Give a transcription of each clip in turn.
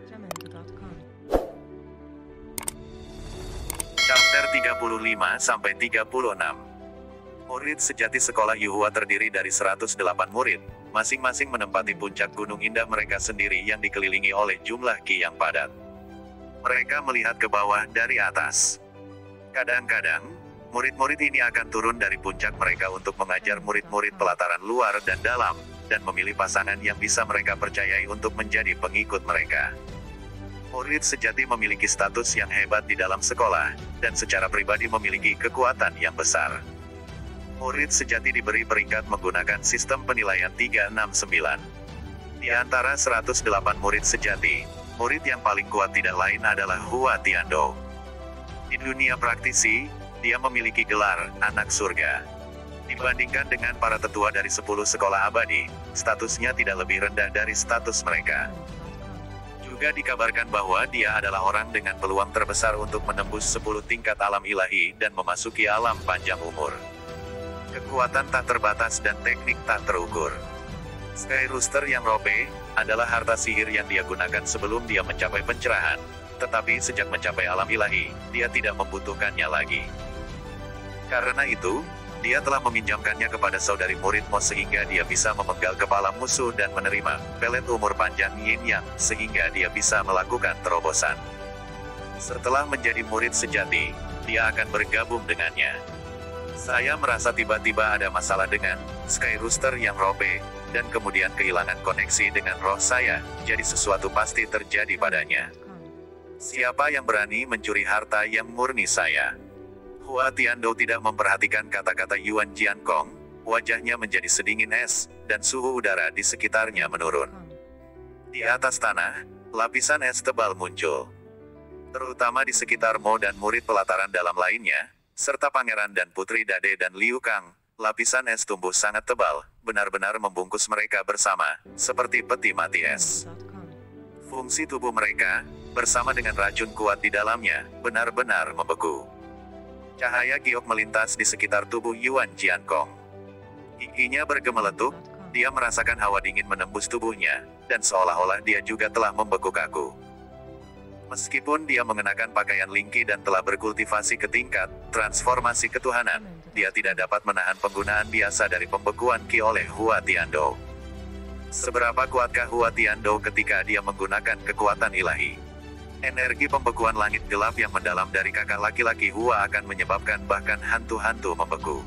Jamendo.com. Chapter 35-36. Murid sejati sekolah Yuhua terdiri dari 108 murid, masing-masing menempati puncak gunung indah mereka sendiri yang dikelilingi oleh jumlah ki yang padat. Mereka melihat ke bawah dari atas. Kadang-kadang, murid-murid ini akan turun dari puncak mereka untuk mengajar murid-murid pelataran luar dan dalam, dan memilih pasangan yang bisa mereka percayai untuk menjadi pengikut mereka. Murid sejati memiliki status yang hebat di dalam sekolah, dan secara pribadi memiliki kekuatan yang besar. Murid sejati diberi peringkat menggunakan sistem penilaian 369. Di antara 108 murid sejati, murid yang paling kuat tidak lain adalah Hua Tiandou. Di dunia praktisi, dia memiliki gelar anak surga. Dibandingkan dengan para tetua dari 10 sekolah abadi, statusnya tidak lebih rendah dari status mereka. Juga dikabarkan bahwa dia adalah orang dengan peluang terbesar untuk menembus 10 tingkat alam ilahi dan memasuki alam panjang umur. Kekuatan tak terbatas dan teknik tak terukur. Sky Rooster yang robe adalah harta sihir yang dia gunakan sebelum dia mencapai pencerahan, tetapi sejak mencapai alam ilahi, dia tidak membutuhkannya lagi. Karena itu, dia telah meminjamkannya kepada saudari murid Mo sehingga dia bisa memenggal kepala musuh dan menerima pelet umur panjang Yin Yang sehingga dia bisa melakukan terobosan. Setelah menjadi murid sejati, dia akan bergabung dengannya. Saya merasa tiba-tiba ada masalah dengan Sky Rooster yang robe, dan kemudian kehilangan koneksi dengan roh saya, jadi sesuatu pasti terjadi padanya. Siapa yang berani mencuri harta yang murni saya? Hua Tiandou tidak memperhatikan kata-kata Yuan Jiankong, wajahnya menjadi sedingin es, dan suhu udara di sekitarnya menurun. Di atas tanah, lapisan es tebal muncul. Terutama di sekitar Mo dan murid pelataran dalam lainnya, serta Pangeran dan Putri Dade dan Liu Kang, lapisan es tumbuh sangat tebal, benar-benar membungkus mereka bersama, seperti peti mati es. Fungsi tubuh mereka, bersama dengan racun kuat di dalamnya, benar-benar membeku. Cahaya giok melintas di sekitar tubuh Yuan Jiankong. Giginya bergemeletuk, dia merasakan hawa dingin menembus tubuhnya, dan seolah-olah dia juga telah membeku kaku. Meskipun dia mengenakan pakaian lingki dan telah berkultivasi ke tingkat transformasi ketuhanan, dia tidak dapat menahan penggunaan biasa dari pembekuan ki oleh Hua Tiandou. Seberapa kuatkah Hua Tiandou ketika dia menggunakan kekuatan ilahi? Energi pembekuan langit gelap yang mendalam dari kakak laki-laki Hua akan menyebabkan bahkan hantu-hantu membeku.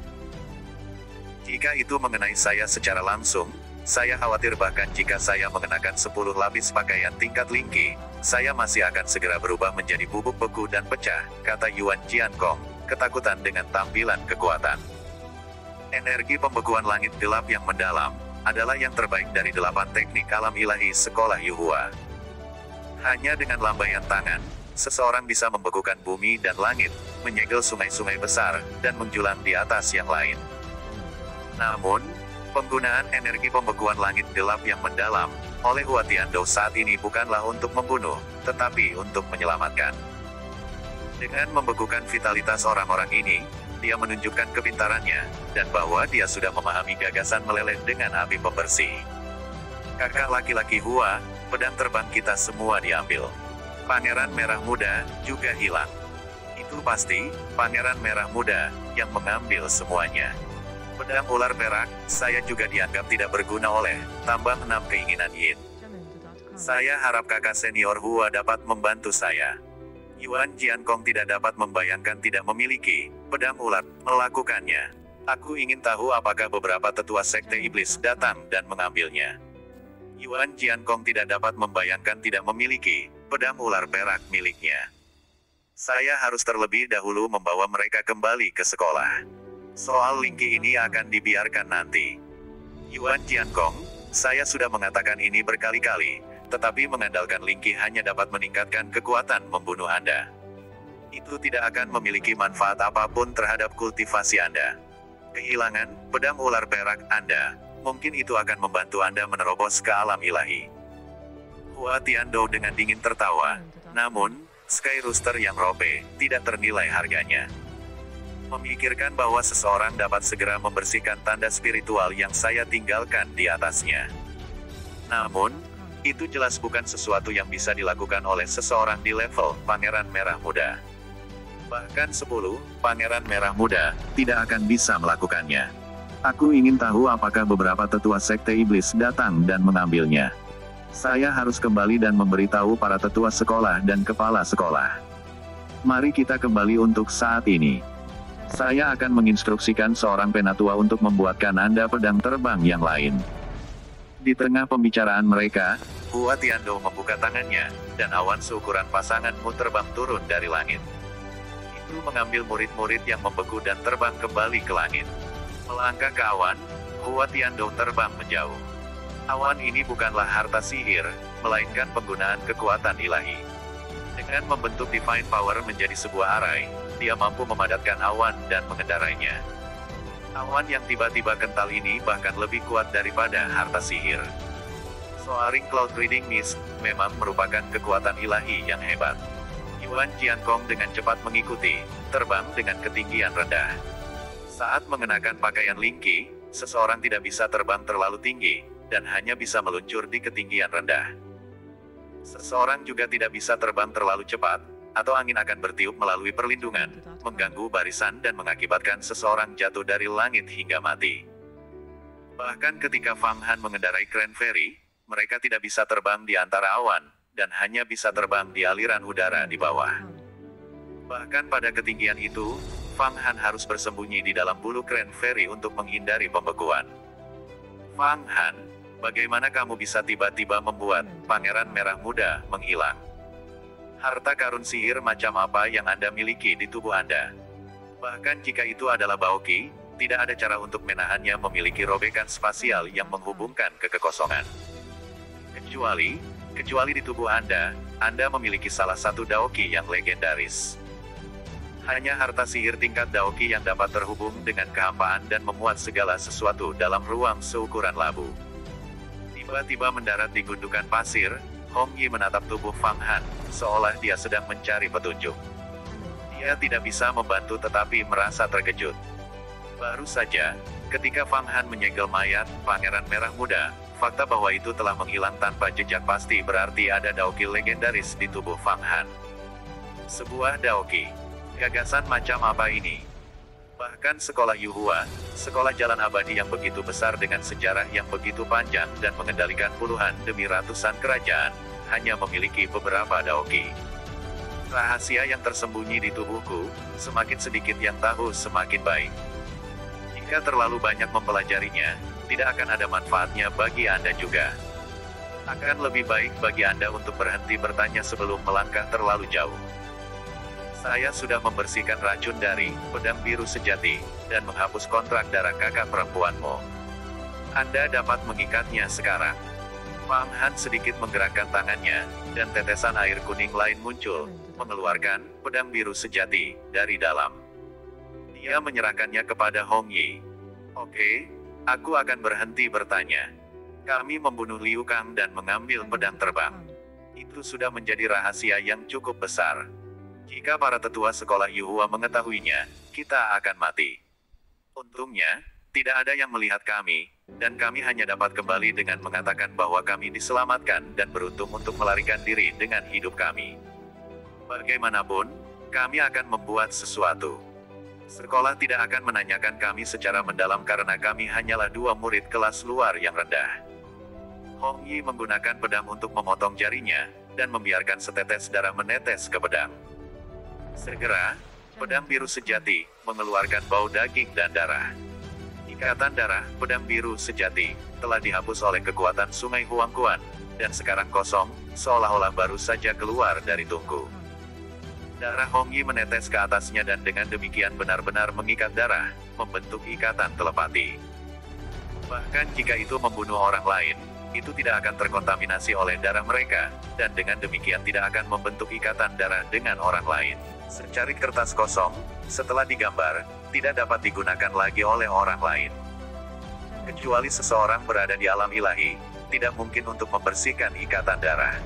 Jika itu mengenai saya secara langsung, saya khawatir bahkan jika saya mengenakan 10 lapis pakaian tingkat lingki, saya masih akan segera berubah menjadi bubuk beku dan pecah, kata Yuan Jiankong, ketakutan dengan tampilan kekuatan. Energi pembekuan langit gelap yang mendalam, adalah yang terbaik dari 8 teknik alam ilahi sekolah Yuhua. Hanya dengan lambaian tangan, seseorang bisa membekukan bumi dan langit, menyegel sungai-sungai besar, dan menjulang di atas yang lain. Namun, penggunaan energi pembekuan langit gelap yang mendalam, oleh Hua Tiandou saat ini bukanlah untuk membunuh, tetapi untuk menyelamatkan. Dengan membekukan vitalitas orang-orang ini, dia menunjukkan kepintarannya, dan bahwa dia sudah memahami gagasan meleleh dengan api pembersih. Kakak laki-laki Hua, pedang terbang kita semua diambil. Pangeran Merah Muda, juga hilang. Itu pasti, Pangeran Merah Muda, yang mengambil semuanya. Pedang ular perak, saya juga dianggap tidak berguna oleh, tambah 6 keinginan Yin. Saya harap kakak senior Hua dapat membantu saya. Yuan Jiankong tidak dapat membayangkan tidak memiliki pedang ular, melakukannya. Aku ingin tahu apakah beberapa tetua sekte iblis datang dan mengambilnya. Yuan Jiankong tidak dapat membayangkan tidak memiliki pedang ular perak miliknya. Saya harus terlebih dahulu membawa mereka kembali ke sekolah. Soal lingki ini akan dibiarkan nanti. Yuan Jiankong, saya sudah mengatakan ini berkali-kali, tetapi mengandalkan lingki hanya dapat meningkatkan kekuatan membunuh Anda. Itu tidak akan memiliki manfaat apapun terhadap kultivasi Anda. Kehilangan pedang ular perak Anda, mungkin itu akan membantu Anda menerobos ke alam ilahi. Hua Tiandou dengan dingin tertawa, namun, Sky Rooster yang robe, tidak ternilai harganya. Memikirkan bahwa seseorang dapat segera membersihkan tanda spiritual yang saya tinggalkan di atasnya. Namun, Itu jelas bukan sesuatu yang bisa dilakukan oleh seseorang di level Pangeran Merah Muda. Bahkan 10 Pangeran Merah Muda tidak akan bisa melakukannya. Aku ingin tahu apakah beberapa tetua sekte iblis datang dan mengambilnya. Saya harus kembali dan memberitahu para tetua sekolah dan kepala sekolah. Mari kita kembali untuk saat ini. Saya akan menginstruksikan seorang penatua untuk membuatkan Anda pedang terbang yang lain. Di tengah pembicaraan mereka, Hua Tiandou membuka tangannya, dan awan seukuran pasanganmu terbang turun dari langit. Itu mengambil murid-murid yang membeku dan terbang kembali ke langit. Melangkah ke awan, Hua Tiandou terbang menjauh. Awan ini bukanlah harta sihir, melainkan penggunaan kekuatan ilahi. Dengan membentuk Divine Power menjadi sebuah arai, dia mampu memadatkan awan dan mengendarainya. Awan yang tiba-tiba kental ini bahkan lebih kuat daripada harta sihir. Soaring Cloud Reading Mist memang merupakan kekuatan ilahi yang hebat. Yuan Jiankong dengan cepat mengikuti, terbang dengan ketinggian rendah. Saat mengenakan pakaian Lingqi, seseorang tidak bisa terbang terlalu tinggi, dan hanya bisa meluncur di ketinggian rendah. Seseorang juga tidak bisa terbang terlalu cepat, atau angin akan bertiup melalui perlindungan, mengganggu barisan dan mengakibatkan seseorang jatuh dari langit hingga mati. Bahkan ketika Fang Han mengendarai Grand Ferry, mereka tidak bisa terbang di antara awan, dan hanya bisa terbang di aliran udara di bawah. Bahkan pada ketinggian itu, Fang Han harus bersembunyi di dalam bulu Grand Ferry untuk menghindari pembekuan. Fang Han, bagaimana kamu bisa tiba-tiba membuat Pangeran Merah Muda menghilang? Harta karun sihir macam apa yang Anda miliki di tubuh Anda? Bahkan jika itu adalah Baoqi, tidak ada cara untuk menahannya memiliki robekan spasial yang menghubungkan ke kekosongan. Kecuali di tubuh Anda memiliki salah satu Daoqi yang legendaris. Hanya harta sihir tingkat Daoqi yang dapat terhubung dengan kehampaan dan memuat segala sesuatu dalam ruang seukuran labu. Tiba-tiba mendarat di gundukan pasir, Hong Yi menatap tubuh Fang Han, seolah dia sedang mencari petunjuk. Dia tidak bisa membantu tetapi merasa terkejut. Baru saja, ketika Fang Han menyegel mayat Pangeran Merah Muda, fakta bahwa itu telah menghilang tanpa jejak pasti berarti ada Daoqi legendaris di tubuh Fang Han. Sebuah Daoqi. Gagasan macam apa ini? Bahkan sekolah Yuhua, sekolah jalan abadi yang begitu besar dengan sejarah yang begitu panjang dan mengendalikan puluhan demi ratusan kerajaan, hanya memiliki beberapa Daoqi. Rahasia yang tersembunyi di tubuhku, semakin sedikit yang tahu semakin baik. Jika terlalu banyak mempelajarinya, tidak akan ada manfaatnya bagi Anda juga. Akan lebih baik bagi Anda untuk berhenti bertanya sebelum melangkah terlalu jauh. Saya sudah membersihkan racun dari pedang biru sejati, dan menghapus kontrak darah kakak perempuanmu. Anda dapat mengikatnya sekarang. Fang Han sedikit menggerakkan tangannya, dan tetesan air kuning lain muncul, mengeluarkan pedang biru sejati dari dalam. Dia menyerahkannya kepada Hong Yi. Oke, aku akan berhenti bertanya. Kami membunuh Liu Kang dan mengambil pedang terbang. Itu sudah menjadi rahasia yang cukup besar. Jika para tetua sekolah Yuhua mengetahuinya, kita akan mati. Untungnya, tidak ada yang melihat kami, dan kami hanya dapat kembali dengan mengatakan bahwa kami diselamatkan dan beruntung untuk melarikan diri dengan hidup kami. Bagaimanapun, kami akan membuat sesuatu. Sekolah tidak akan menanyakan kami secara mendalam karena kami hanyalah dua murid kelas luar yang rendah. Hong Yi menggunakan pedang untuk memotong jarinya, dan membiarkan setetes darah menetes ke pedang. Segera, pedang biru sejati mengeluarkan bau daging dan darah. Ikatan darah pedang biru sejati telah dihapus oleh kekuatan sungai Huangquan, dan sekarang kosong, seolah-olah baru saja keluar dari tungku. Darah Hong Yi menetes ke atasnya dan dengan demikian benar-benar mengikat darah, membentuk ikatan telepati. Bahkan jika itu membunuh orang lain, itu tidak akan terkontaminasi oleh darah mereka, dan dengan demikian tidak akan membentuk ikatan darah dengan orang lain. Secari kertas kosong, setelah digambar, tidak dapat digunakan lagi oleh orang lain. Kecuali seseorang berada di alam ilahi, tidak mungkin untuk membersihkan ikatan darah.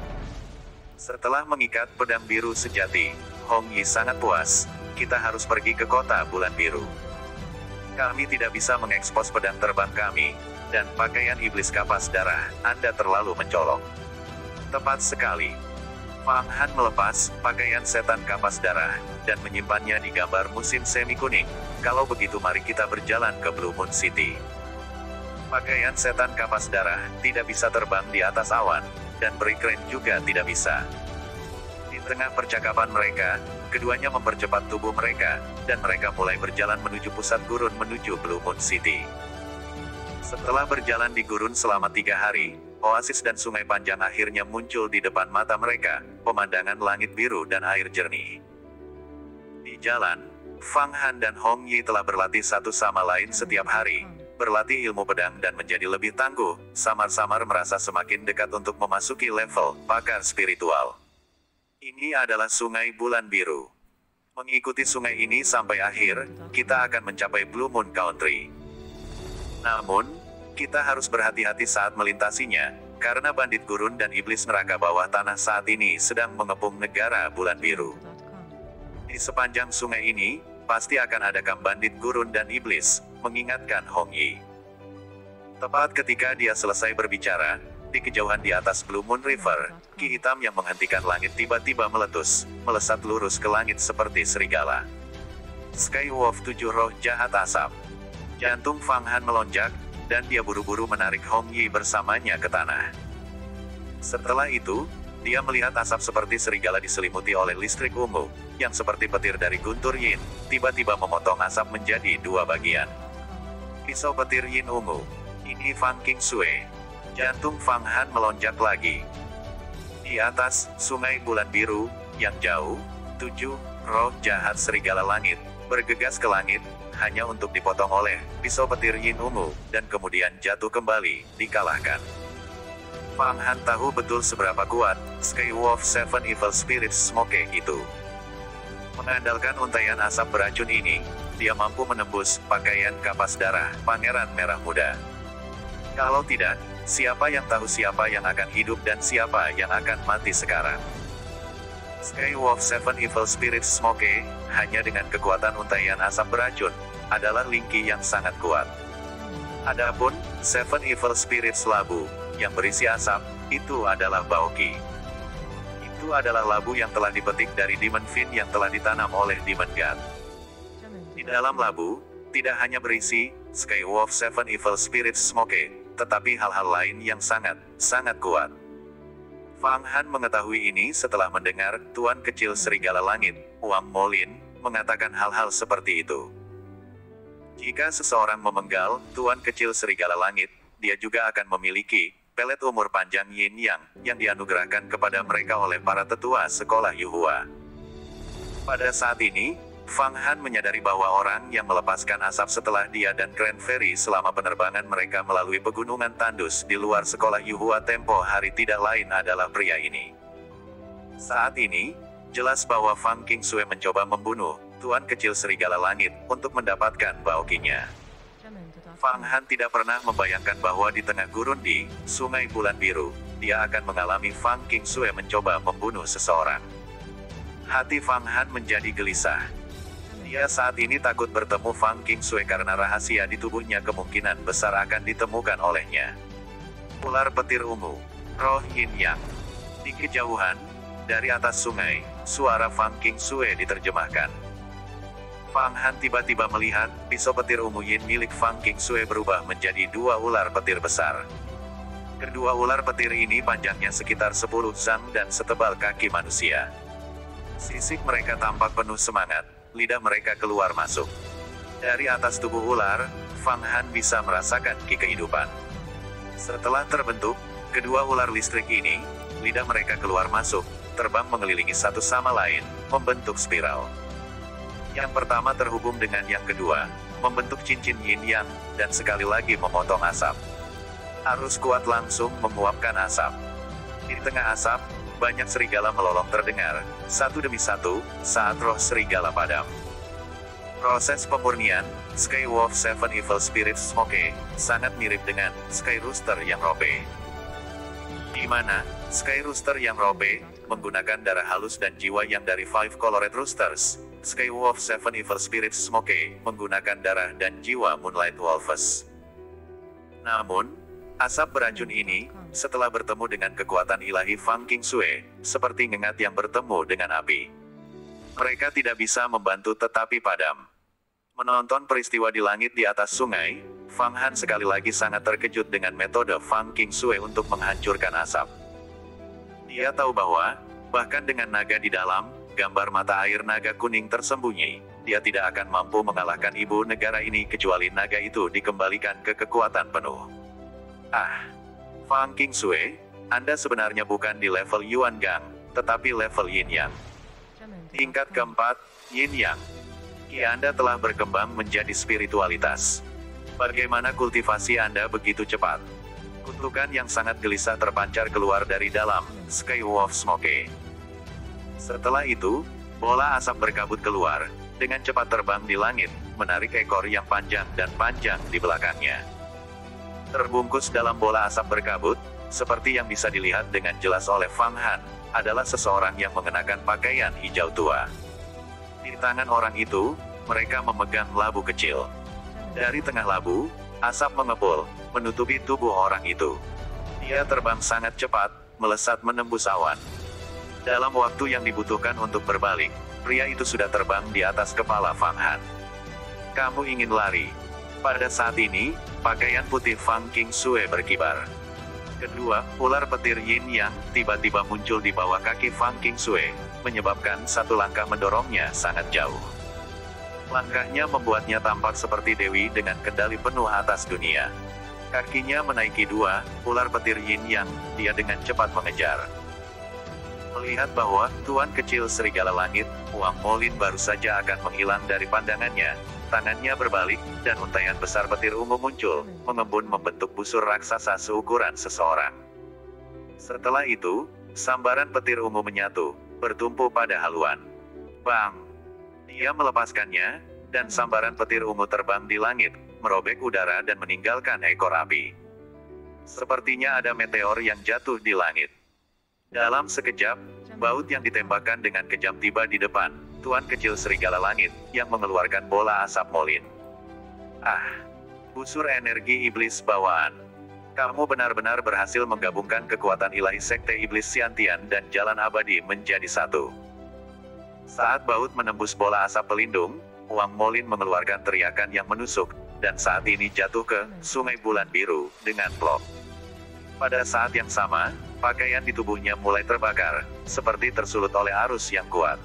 Setelah mengikat pedang biru sejati, Hong Yi sangat puas. Kita harus pergi ke kota bulan biru. Kami tidak bisa mengekspos pedang terbang kami, dan pakaian iblis kapas darah Anda terlalu mencolok. Tepat sekali. Fang Han melepas pakaian setan kapas darah, dan menyimpannya di gambar musim semi kuning. Kalau begitu mari kita berjalan ke Blue Moon City. Pakaian setan kapas darah tidak bisa terbang di atas awan, dan berikren juga tidak bisa. Di tengah percakapan mereka, keduanya mempercepat tubuh mereka, dan mereka mulai berjalan menuju pusat gurun menuju Blue Moon City. Setelah berjalan di gurun selama 3 hari, oasis dan sungai panjang akhirnya muncul di depan mata mereka, pemandangan langit biru dan air jernih. Di jalan, Fang Han dan Hong Yi telah berlatih satu sama lain setiap hari, berlatih ilmu pedang dan menjadi lebih tangguh, samar-samar merasa semakin dekat untuk memasuki level pakar spiritual. Ini adalah Sungai Bulan Biru. Mengikuti sungai ini sampai akhir, kita akan mencapai Blue Moon Country. Namun, kita harus berhati-hati saat melintasinya, karena bandit gurun dan iblis neraka bawah tanah saat ini sedang mengepung negara Bulan Biru. Di sepanjang sungai ini, pasti akan ada kam bandit gurun dan iblis, mengingatkan Hong Yi. Tepat ketika dia selesai berbicara, di kejauhan di atas Blue Moon River, ki hitam yang menghentikan langit tiba-tiba meletus, melesat lurus ke langit seperti serigala. Skywolf 7 roh jahat asap. Jantung Fang Han melonjak, dan dia buru-buru menarik Hong Yi bersamanya ke tanah. Setelah itu, dia melihat asap seperti serigala diselimuti oleh listrik ungu, yang seperti petir dari guntur yin, tiba-tiba memotong asap menjadi 2 bagian. Pisau petir yin ungu. Ini Fang King Sui. Jantung Fang Han melonjak lagi. Di atas, Sungai Bulan Biru, yang jauh, 7 roh jahat serigala langit, bergegas ke langit, hanya untuk dipotong oleh pisau petir yin ungu, dan kemudian jatuh kembali, dikalahkan. Fang Han tahu betul seberapa kuat Skywolf 7 Evil Spirits Smoke itu. Mengandalkan untaian asap beracun ini, dia mampu menembus pakaian kapas darah Pangeran Merah Muda. Kalau tidak, siapa yang tahu siapa yang akan hidup dan siapa yang akan mati sekarang. Skywolf 7 Evil Spirits Smoke, hanya dengan kekuatan untaian asap beracun, adalah lingki yang sangat kuat. Adapun 7 Evil Spirits Labu, yang berisi asap, itu adalah Baoki. Itu adalah labu yang telah dipetik dari Demon Fin yang telah ditanam oleh Demon God. Di dalam labu, tidak hanya berisi Skywolf 7 Evil Spirits Smoke, tetapi hal-hal lain yang sangat kuat. Fang Han mengetahui ini setelah mendengar Tuan Kecil Serigala Langit, Wang Molin, mengatakan hal-hal seperti itu. Jika seseorang memenggal Tuan Kecil Serigala Langit, dia juga akan memiliki pelet umur panjang Yin Yang, yang dianugerahkan kepada mereka oleh para tetua sekolah Yuhua. Pada saat ini, Fang Han menyadari bahwa orang yang melepaskan asap setelah dia dan Grand Fairy selama penerbangan mereka melalui pegunungan tandus di luar sekolah Yuhua tempo hari tidak lain adalah pria ini. Saat ini, jelas bahwa Fang King Sui mencoba membunuh Tuan Kecil Serigala Langit untuk mendapatkan Baokinya. Fang Han tidak pernah membayangkan bahwa di tengah gurun di Sungai Bulan Biru, dia akan mengalami Fang King Sui mencoba membunuh seseorang. Hati Fang Han menjadi gelisah. Dia saat ini takut bertemu Fang King Sui karena rahasia di tubuhnya kemungkinan besar akan ditemukan olehnya. Ular petir ungu, roh Yin Yang. Di kejauhan, dari atas sungai, suara Fang King Sui diterjemahkan. Fang Han tiba-tiba melihat pisau petir ungu Yin milik Fang King Sui berubah menjadi 2 ular petir besar. Kedua ular petir ini panjangnya sekitar 10 zang dan setebal kaki manusia. Sisik mereka tampak penuh semangat. Lidah mereka keluar masuk. Dari atas tubuh ular, Fang Han bisa merasakan ki kehidupan. Setelah terbentuk, kedua ular listrik ini, lidah mereka keluar masuk, terbang mengelilingi satu sama lain, membentuk spiral. Yang pertama terhubung dengan yang kedua, membentuk cincin yin yang, dan sekali lagi memotong asap. Arus kuat langsung menguapkan asap. Di tengah asap, banyak serigala melolong terdengar, satu demi satu, saat roh serigala padam. Proses pemurnian, Skywolf 7 Evil Spirits Smoke, sangat mirip dengan Sky Rooster yang robe. Di mana, Sky Rooster yang robe, menggunakan darah halus dan jiwa yang dari 5 Colored Roosters, Skywolf 7 Evil Spirits Smoke, menggunakan darah dan jiwa Moonlight Wolves. Namun, Asap beracun ini, setelah bertemu dengan kekuatan ilahi Fang Qingsue, seperti ngengat yang bertemu dengan api. Mereka tidak bisa membantu tetapi padam. Menonton peristiwa di langit di atas sungai, Fang Han sekali lagi sangat terkejut dengan metode Fang Qingsue untuk menghancurkan asap. Dia tahu bahwa, bahkan dengan naga di dalam, gambar mata air naga kuning tersembunyi, dia tidak akan mampu mengalahkan ibu negara ini kecuali naga itu dikembalikan ke kekuatan penuh. Fang Qingsue, Anda sebenarnya bukan di level Yuan Gang, tetapi level Yin Yang. Tingkat keempat, Yin Yang. Ki Anda telah berkembang menjadi spiritualitas. Bagaimana kultivasi Anda begitu cepat? Kutukan yang sangat gelisah terpancar keluar dari dalam Skywolf Smoke. Setelah itu, bola asap berkabut keluar, dengan cepat terbang di langit, menarik ekor yang panjang dan panjang di belakangnya. Terbungkus dalam bola asap berkabut, seperti yang bisa dilihat dengan jelas oleh Fang Han, adalah seseorang yang mengenakan pakaian hijau tua. Di tangan orang itu, mereka memegang labu kecil. Dari tengah labu, asap mengepul, menutupi tubuh orang itu. Dia terbang sangat cepat, melesat menembus awan. Dalam waktu yang dibutuhkan untuk berbalik, pria itu sudah terbang di atas kepala Fang Han. Kamu ingin lari? Pada saat ini, pakaian putih Fang Qingsue berkibar. Kedua, ular petir Yin Yang tiba-tiba muncul di bawah kaki Fang Qingsue, menyebabkan satu langkah mendorongnya sangat jauh. Langkahnya membuatnya tampak seperti dewi dengan kendali penuh atas dunia. Kakinya menaiki dua, ular petir Yin Yang, dia dengan cepat mengejar. Melihat bahwa Tuan Kecil Serigala Langit, Wang Molin baru saja akan menghilang dari pandangannya, tangannya berbalik, dan untaian besar petir ungu muncul, mengembun membentuk busur raksasa seukuran seseorang. Setelah itu, sambaran petir ungu menyatu, bertumpu pada haluan. Bang! Dia melepaskannya, dan sambaran petir ungu terbang di langit, merobek udara dan meninggalkan ekor api. Sepertinya ada meteor yang jatuh di langit. Dalam sekejap, baut yang ditembakkan dengan kejam tiba di depan Tuan Kecil Serigala Langit, yang mengeluarkan bola asap molin. Busur energi iblis bawaan. Kamu benar-benar berhasil menggabungkan kekuatan ilahi Sekte Iblis Xiantian dan Jalan Abadi menjadi satu. Saat baut menembus bola asap pelindung, Wang Molin mengeluarkan teriakan yang menusuk, dan saat ini jatuh ke Sungai Bulan Biru dengan plop. Pada saat yang sama, pakaian di tubuhnya mulai terbakar, seperti tersulut oleh arus yang kuat.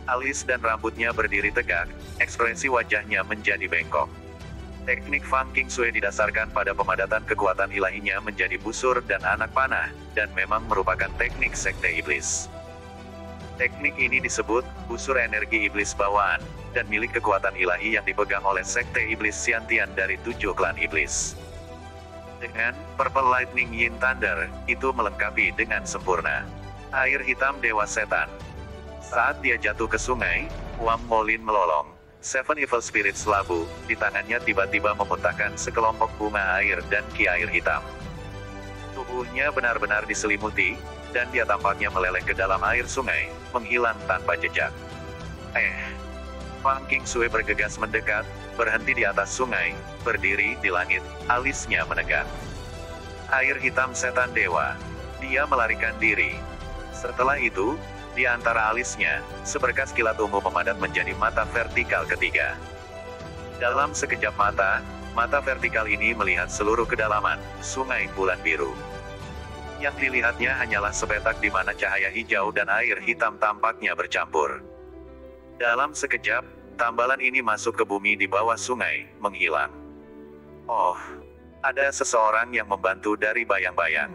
Alis dan rambutnya berdiri tegak, ekspresi wajahnya menjadi bengkok. Teknik Fang Qingsue didasarkan pada pemadatan kekuatan ilahinya menjadi busur dan anak panah, dan memang merupakan teknik Sekte Iblis. Teknik ini disebut busur energi iblis bawaan, dan milik kekuatan ilahi yang dipegang oleh Sekte Iblis Xiantian dari 7 klan iblis. Dengan Purple Lightning Yin Thunder, itu melengkapi dengan sempurna. Air hitam Dewa Setan. Saat dia jatuh ke sungai, Wang Molin melolong. Seven Evil Spirits labu, di tangannya tiba-tiba memuntahkan sekelompok bunga air dan ki air hitam. Tubuhnya benar-benar diselimuti, dan dia tampaknya meleleh ke dalam air sungai, menghilang tanpa jejak. Fang Qingsue bergegas mendekat, berhenti di atas sungai, berdiri di langit, alisnya menegak. Air hitam setan dewa. Dia melarikan diri. Setelah itu, di antara alisnya, seberkas kilat ungu memadat menjadi mata vertikal ketiga. Dalam sekejap mata, mata vertikal ini melihat seluruh kedalaman Sungai Bulan Biru. Yang dilihatnya hanyalah sepetak di mana cahaya hijau dan air hitam tampaknya bercampur. Dalam sekejap, tambalan ini masuk ke bumi di bawah sungai, menghilang. Oh, ada seseorang yang membantu dari bayang-bayang.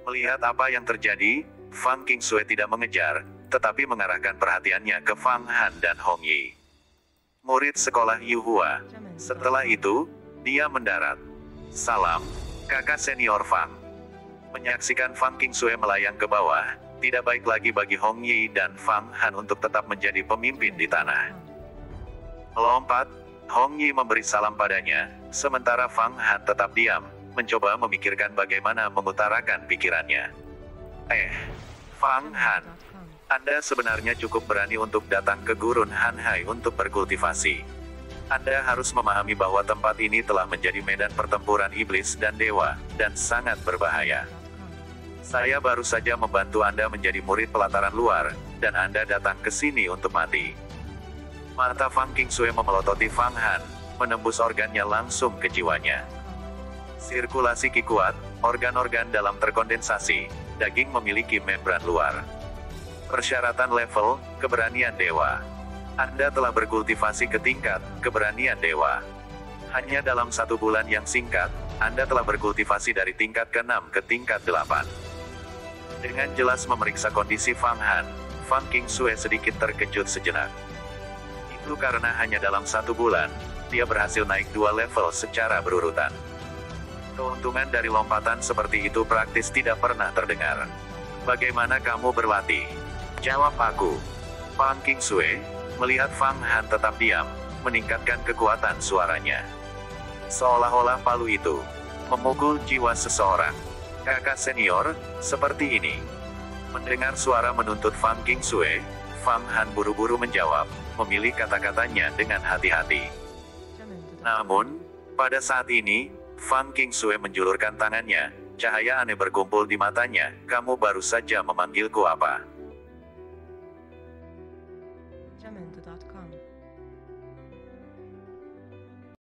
Melihat apa yang terjadi, Fang Qingsue tidak mengejar, tetapi mengarahkan perhatiannya ke Fang Han dan Hong Yi, murid sekolah Yuhua. Setelah itu, dia mendarat. Salam, kakak senior Fang. Menyaksikan Fang Qingsue melayang ke bawah, tidak baik lagi bagi Hong Yi dan Fang Han untuk tetap menjadi pemimpin di tanah. Melompat, Hong Yi memberi salam padanya, sementara Fang Han tetap diam, mencoba memikirkan bagaimana mengutarakan pikirannya. Fang Han, Anda sebenarnya cukup berani untuk datang ke Gurun Han Hai untuk berkultivasi. Anda harus memahami bahwa tempat ini telah menjadi medan pertempuran iblis dan dewa, dan sangat berbahaya. Saya baru saja membantu Anda menjadi murid pelataran luar, dan Anda datang ke sini untuk mati. Mata Fang Qingsue memelototi Fang Han, menembus organnya langsung ke jiwanya. Sirkulasi Qi kuat, organ-organ dalam terkondensasi, daging memiliki membran luar. Persyaratan level, keberanian dewa. Anda telah berkultivasi ke tingkat keberanian dewa. Hanya dalam 1 bulan yang singkat, Anda telah berkultivasi dari tingkat ke-6 ke tingkat 8. Dengan jelas memeriksa kondisi Fang Han, Fang Qingsue sedikit terkejut sejenak. Itu karena hanya dalam 1 bulan, dia berhasil naik 2 level secara berurutan. Keuntungan dari lompatan seperti itu praktis tidak pernah terdengar. Bagaimana kamu berlatih? Jawab aku. Fang Qingsue, melihat Fang Han tetap diam, meningkatkan kekuatan suaranya. Seolah-olah palu itu memukul jiwa seseorang. Kakak senior, seperti ini. Mendengar suara menuntut Fang Qingsue, Fang Han buru-buru menjawab, memilih kata-katanya dengan hati-hati. Namun, pada saat ini, Fang Qingsue menjulurkan tangannya, cahaya aneh berkumpul di matanya. Kamu baru saja memanggilku apa? Jamendo.com